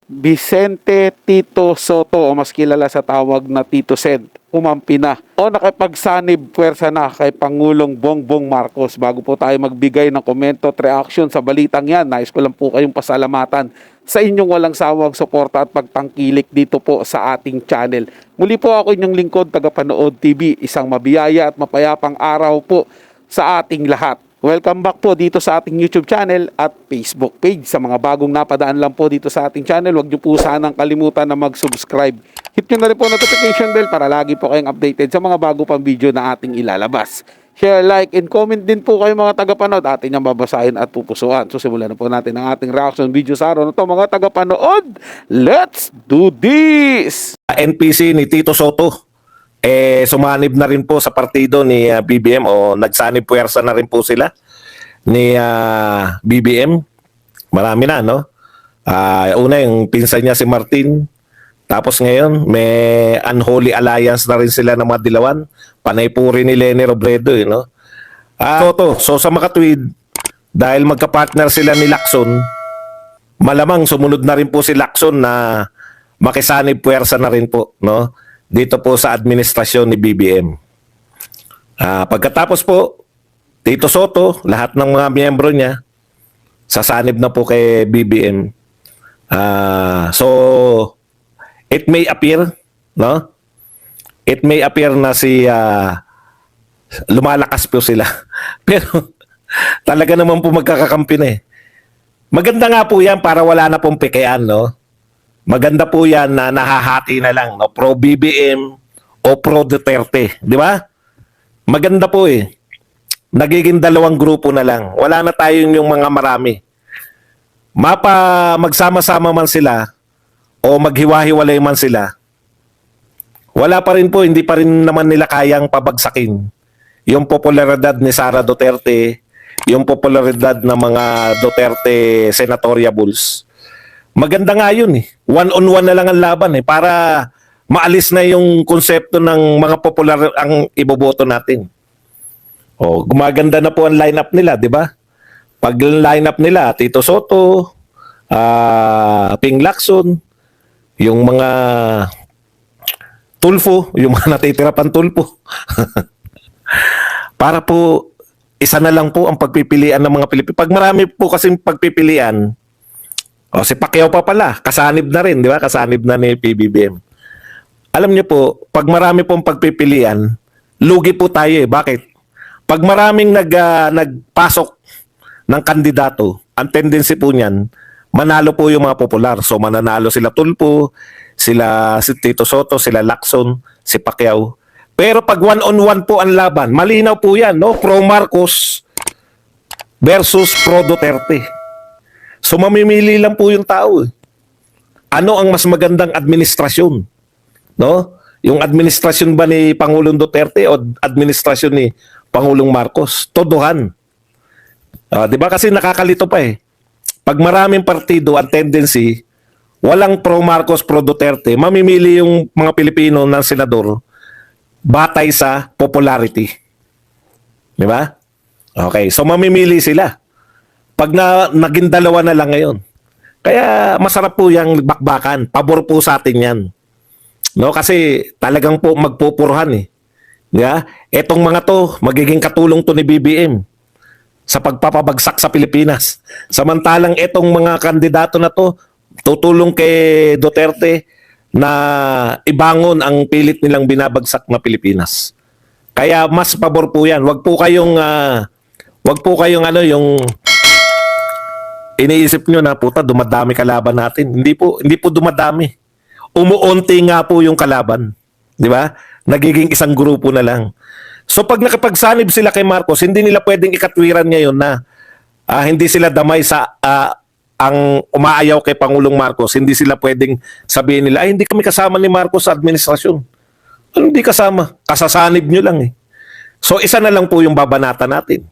Vicente Tito Soto o mas kilala sa tawag na Tito Sed, umampi na o nakipagsanib puwersa na kay Pangulong Bongbong Marcos. Bago po tayo magbigay ng komento at reaction sa balitang yan, nais ko lang po kayong pasalamatan sa inyong walang sawang suporta at pagtangkilik dito po sa ating channel. Muli po ako inyong lingkod, Tagapanood TV, isang mabiyaya at mapayapang araw po sa ating lahat. Welcome back po dito sa ating YouTube channel at Facebook page. Sa mga bagong napadaan lang po dito sa ating channel, huwag niyo po sanang kalimutan na mag-subscribe. Hit nyo na rin po notification bell para lagi po kayong updated sa mga bago pang video na ating ilalabas. Share, like, and comment din po kayo mga tagapanood. Atin niyang babasahin at pupusuan. So simulan na po natin ang ating reaction video sa araw na ito mga tagapanood. Let's do this! NPC ni Tito Soto sumanib na rin po sa partido ni BBM o nagsanib puwersa na rin po sila ni BBM. Marami na, no? Una yung pinsan niya si Martin. Tapos ngayon may unholy alliance na rin sila ng mga Dilawan. Panay po rin ni Leni Robredo, no? Soto, so sa makatwid, dahil magka-partner sila ni Lacson, malamang sumunod na rin po si Lacson na makisanib puwersa na rin po, no? Dito po sa administrasyon ni BBM. Pagkatapos po, Tito Soto, lahat ng mga miyembro niya, sasanib na po kay BBM. So, it may appear, no? It may appear na lumalakas po sila. Pero, talaga naman po magkakakampi na eh. Maganda nga po yan para wala na pong pekean, no? Maganda po yan na nahahati na lang, no? Pro BBM o pro Duterte, di ba? Maganda po eh. Nagiging dalawang grupo na lang. Wala na tayong yung mga marami. Magsama-sama man sila o maghiwa-hiwalay man sila, wala pa rin po, hindi pa rin naman nila kayang pabagsakin yung popularidad ni Sara Duterte, yung popularidad ng mga Duterte senatoriables. Maganda nga yun eh. One-on-one na lang ang laban eh para maalis na yung konsepto ng mga popular ang iboboto natin. O, gumaganda na po ang lineup nila, di ba? Pag lineup nila, Tito Soto, Ping Lacson, yung mga Tulfo, yung mga natitira pang Tulfo. Para po, isa na lang po ang pagpipilian ng mga Pilipino. Pag marami po kasing pagpipilian, si Pacquiao pa pala, kasanib na rin, di ba? Kasanib na ni PBBM. Alam niyo po, pag marami pong pagpipilian, lugi po tayo eh. Bakit? Pag maraming nagpasok ng kandidato, ang tendency po niyan, manalo po yung mga popular. So mananalo sila Tulfo, sila si Tito Soto, sila Lacson, si Pacquiao. Pero pag one-on-one po ang laban, malinaw po yan, no? Pro Marcos versus pro Duterte. So mamimili lang po yung tao. Ano ang mas magandang administrasyon? No? Yung administrasyon ba ni Pangulong Duterte o administrasyon ni Pangulong Marcos? Todohan. 'Di ba kasi nakakalito pa eh. Pag maraming partido ang tendency, walang pro Marcos, pro Duterte, mamimili yung mga Pilipino ng senador batay sa popularity. 'Di ba? Okay, so mamimili sila. Pag naging dalawa na lang ngayon. Kaya masarap po yung bakbakan. Pabor po sa atin yan. No? Kasi talagang po magpupurhan eh. Yeah? Etong mga to, magiging katulong to ni BBM sa pagpapabagsak sa Pilipinas. Samantalang etong mga kandidato na to, tutulong kay Duterte na ibangon ang pilit nilang binabagsak na Pilipinas. Kaya mas pabor po yan. Wag po kayong yung iniisip nyo na puta dumadami kalaban natin. Hindi po dumadami. Umuunti nga po yung kalaban. Di ba? Nagiging isang grupo na lang. So pag nakapagsanib sila kay Marcos, hindi nila pwedeng ikatwiran ngayon na hindi sila damay sa ang umaayaw kay Pangulong Marcos. Hindi sila pwedeng sabihin nila, hindi kami kasama ni Marcos sa administrasyon. Hindi kasama. Kasasanib nyo lang eh. So isa na lang po yung babanata natin.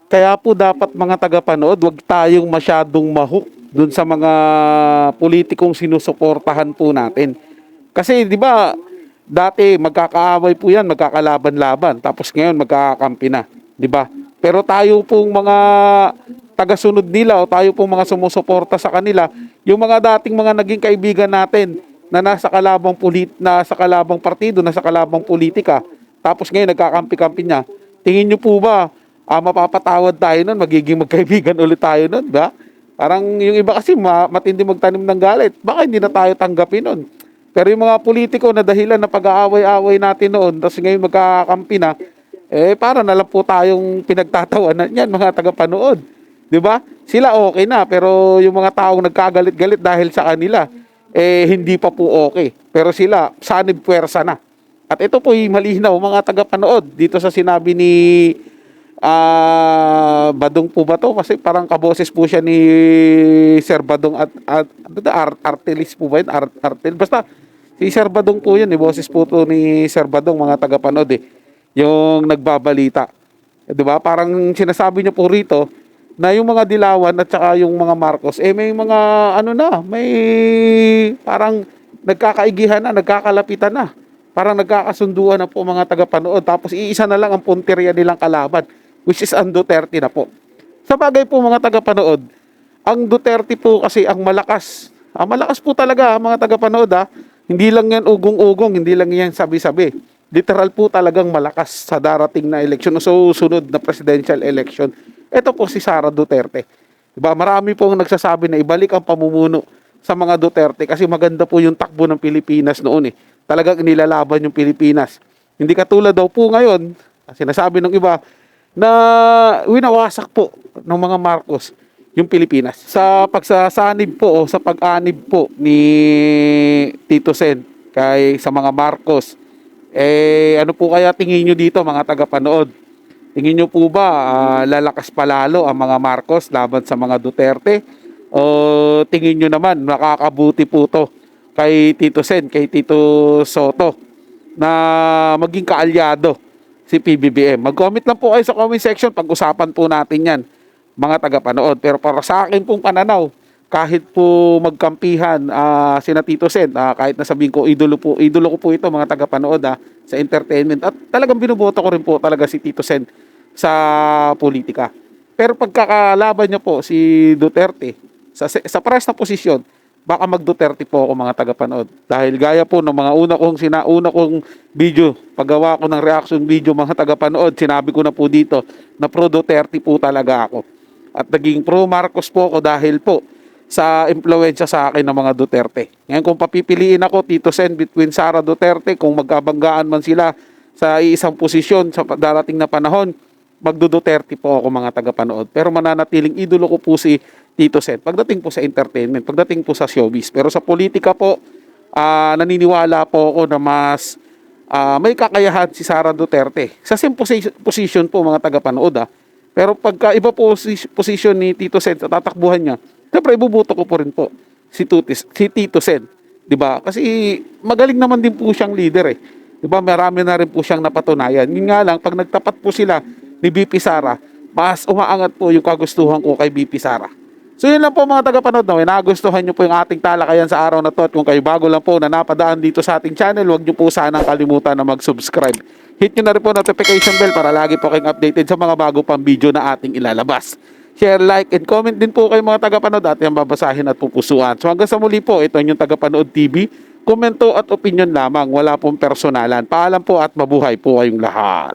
Kaya po dapat mga tagapanood, wag tayong masyadong mahook dun sa mga politikong sinusuportahan po natin. Kasi di ba, dati magkakaaway po yan, magkakalaban-laban, tapos ngayon magkakakampi na, di ba? Pero tayo pong mga tagasunod nila o tayo pong mga sumusuporta sa kanila, Yung mga dating mga naging kaibigan natin na nasa kalabang partido, nasa kalabang politika, tapos ngayon nagkakampi-kampi niya. Tingin niyo po ba mapapatawad tayo nun, magiging magkaibigan ulit tayo nun, ba? Parang yung iba kasi matindi magtanim ng galit. Baka hindi na tayo tanggapin nun. Pero yung mga politiko na dahilan na pag-aaway-aaway natin noon, tapos ngayon magkakampi na, para na lang po tayong pinagtatawanan yan, mga tagapanood. 'Di ba? Sila okay na, pero yung mga taong nagkagalit-galit dahil sa kanila, hindi pa po okay. Pero sila, sanib puwersa na. At ito po yung malinaw, mga tagapanood, dito sa sinabi ni Badong po ba to? Kasi parang kaboses po siya ni Sir Badong Artelis po ba yun? Artel. Basta, si Sir Badong po yun. Boses po to ni Sir Badong, mga tagapanood yung nagbabalita. Diba? Parang sinasabi niya po rito na yung mga Dilawan at saka yung mga Marcos, may mga may parang nagkakaigihan na, nagkakalapitan na. Parang nagkakasunduan na po mga tagapanood. Tapos iisa na lang ang punteriya nilang kalaban, which is ang Duterte na po. Sa bagay po mga tagapanood, ang Duterte po kasi ang malakas. Ang malakas po talaga mga tagapanood Hindi lang yan ugong-ugong, hindi lang yan sabi-sabi. Literal po talagang malakas sa darating na eleksyon o susunod na presidential election. Ito po si Sara Duterte. Diba? Marami pong nagsasabi na ibalik ang pamumuno sa mga Duterte kasi maganda po yung takbo ng Pilipinas noon Talagang inilalaban yung Pilipinas. Hindi katulad daw po ngayon, sinasabi ng iba, na winawasak po ng mga Marcos yung Pilipinas. Sa pagsasanib po o sa pag-anib po ni Tito Sen sa mga Marcos, ano po kaya tingin nyo dito mga tagapanood? Tingin nyo po ba lalakas palalo ang mga Marcos laban sa mga Duterte? O tingin nyo naman makakabuti po to kay Tito Sen, kay Tito Soto na maging kaalyado si PBBM? Mag-comment lang po kayo sa comment section, pag-usapan po natin yan mga tagapanood. Pero para sa akin pong pananaw, kahit po magkampihan sina Tito Sen, kahit na sabihin ko idolo ko po ito mga tagapanood sa entertainment, at talagang binuboto ko rin po talaga si Tito Sen sa politika. Pero pagkakalaban niya po si Duterte sa pares na posisyon, baka mag-Duterte po ako mga tagapanood. Dahil gaya po ng mga una kong video, paggawa ko ng reaction video mga tagapanood, sinabi ko na po dito na pro Duterte po talaga ako. At naging pro Marcos po ako dahil po sa impluwensya sa akin ng mga Duterte. Ngayon kung papipiliin ako, Tito Sen between Sara Duterte, kung magkabanggaan man sila sa isang posisyon sa darating na panahon, magdo-Duterte po ako mga tagapanood. Pero mananatiling idolo ko po si Tito Sen pagdating po sa entertainment, pagdating po sa showbiz. Pero sa politika po, naniniwala po ako na mas may kakayahan si Sara Duterte. Sa same position po mga tagapanood Pero pagka iba po position ni Tito Sen sa tatakbuhan niya, siyempre ibubuto ko po rin po si Tito Sen. 'Di ba? Kasi magaling naman din po siyang leader 'Di ba? Marami na rin po siyang napatunayan. Yun nga lang, pag nagtapat po sila ni BP Sara, mas umaangat po yung kagustuhan ko kay BP Sara. So yun lang po mga tagapanood nagustuhan nyo po yung ating talakayan sa araw na to, at kung kayo bago lang po na napadaan dito sa ating channel, huwag nyo po sanang kalimutan na mag-subscribe. Hit nyo na rin po notification bell para lagi po kayong updated sa mga bago pang video na ating ilalabas. Share, like, and comment din po kayo mga tagapanood at yung babasahin at pupusuan. So hanggang sa muli po, ito yung Tagapanood TV. Komento at opinion lamang, wala pong personalan. Paalam po at mabuhay po kayong lahat.